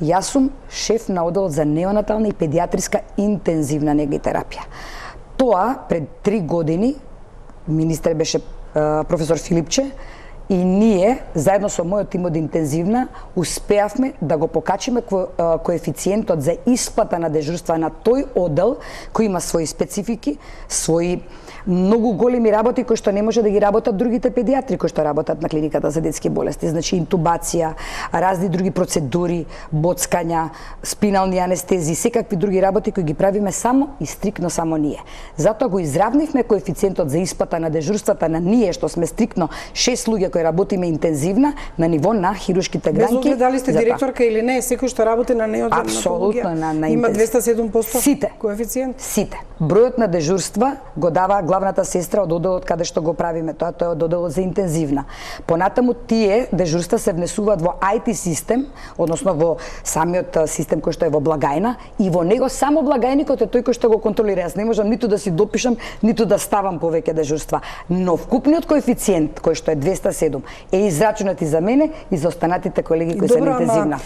Јас сум шеф на оддел за неонатална и педиатриска интензивна нега и терапија. Тоа пред 3 години министер беше професор Филипче и ние заедно со мојот тим од интензивна успеавме да го покачиме коефициентот за исплата на дежурства на тој оддел кој има своји специфики, своји многу големи работи кои што не може да ги работат другите педиатри кои што работат на клиниката за детски болести, значи интубација, разни други процедури, боцкања, спинални анестези, секакви други работи кои ги правиме само и стрикно само ние. Затоа го изравнивме коефициентот за исплата на дежурствата на ние што сме стрикно 6 луѓе кои работиме интензивна на ниво на хируршките гранки. Без оглед дали сте директорка или не, секој што работи на апсолутно неонатологија има 207% сите коефициент. Сите. Бројот на дежурства го дава главната сестра од одделот каде што го правиме, тоа е од одделот за интензивна. Понатаму тие дежурства се внесуваат во IT систем, односно во самиот систем кој што е во благајна и во него само благајникот е тој кој што го контролира. Јас не можам ниту да си допишам, ниту да ставам повеќе дежурства. Но вкупниот коефициент кој што е 207 е израчунат и за мене и за останатите колеги кои се на интензивна.